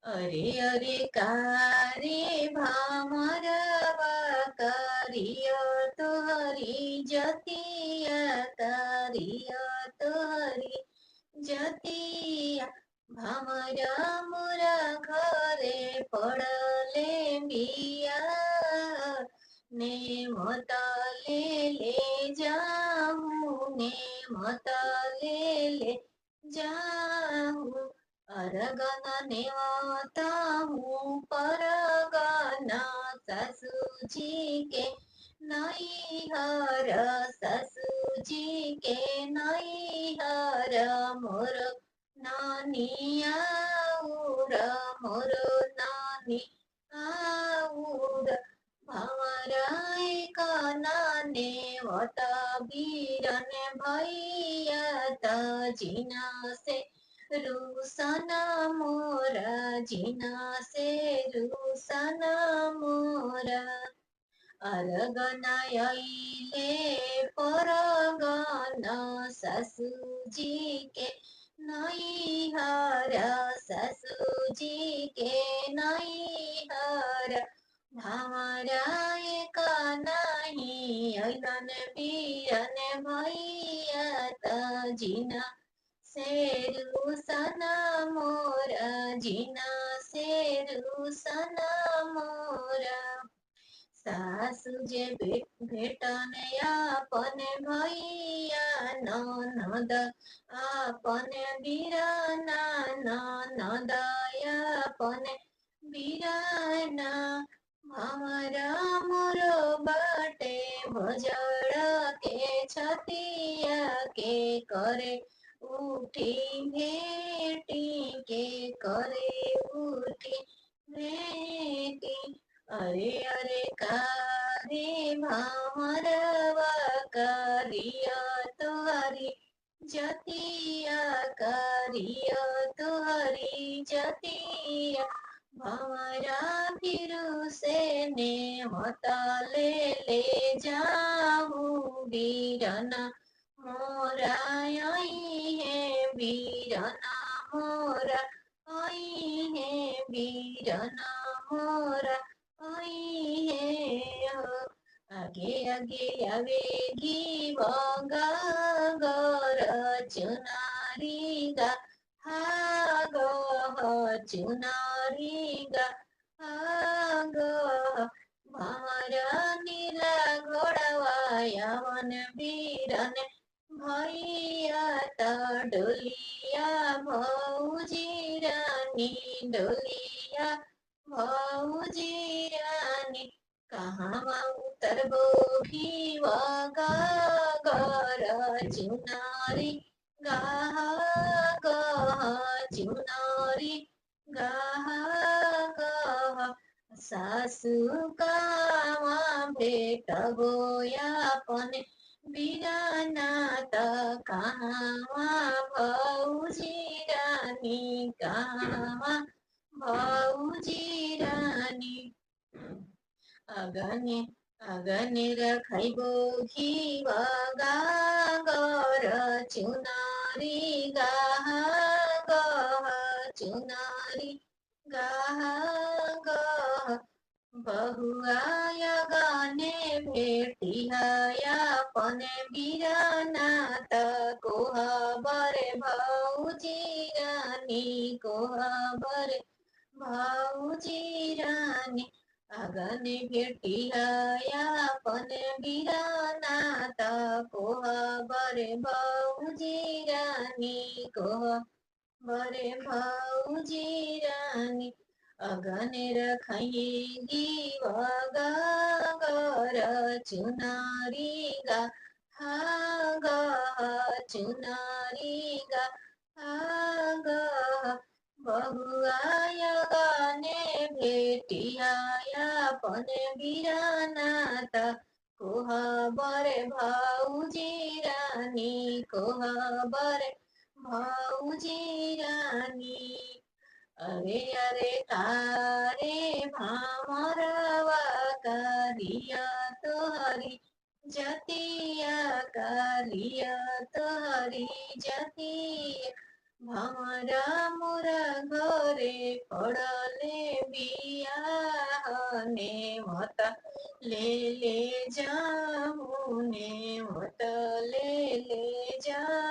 अरे अरे कारे भामरवा करिय तोहरी जतिया करिय तोहरी जतिया भामरा मोरा घरे पड़ले बिया ने मत ले जाऊं ने मत ले जाऊं अरगना नेवता हूँ परगना ससुजी के नैहर ससुजी के नैहर मोर नानी आउर मोर नानी आउर भमराई कानाने वत बीरन भैया तजिना से रूसना मोरा जिना से रूसना मोरा अरगनायले परगना ससुजी के नैहर ससुजी के नैहर भामराए का नहीं अलन बीरन भैया तजिना शेरू सना मोरा जिना शेरू सना मोरा सासु जे भेटन आपन भैया ननद आपन बीराना ननद आपन बीराना हमरा मोरो बाटे भजड़ के छतिया के करे उठी भेटी के करे उठी भेटी अरे अरे कारे भामरवा करिया तुहरी जतिया करिया तुहरी जतिया भमरा फिर से ने मता ले जाऊं बीरना मोरा आई है बीरना मोरा आई है बीरना मोरा आई है आगे आगे आवेगी बंगा गोर चुनारी गा हा गो चुनारी गा हा गो भमरा नीला घोड़वाया वन बीरन भैया त डोलिया भौजी रानी डोलिया भौजी रानी कहाँ उतरबो भिवा गर चुनारी गाह गह चुनारी गाह गह सासु कामा भेटबो यापन बिराना त कहाँ भौजी रानी कहाँ भौजी रानी अगने अगने रखैबो घिवा गागर चुनारी गाह गह चुनारी गाह गह बहुआय गाने भेटिया पने बिराना त कोहबर भौजी रानी कोहबर भौजी रानी अगने भेटिया पने बिराना त कोहबर भौजी रानी कोहबर भौजी रानी अगने रखेगी गर चुनारी गा हा गा चुनारी गा हा गा बहुआय गाने भेटिया पन बिराना त कोहबर भौजी रानी कोहबर भौजी रानी अरे अरे तारे भामरवा करिया तोहरी जतिया करिया तोहरी जतिया भमरा मोरा घरे पड़ले बियाहने मत ले जाऊँ ने मत ले जाऊँ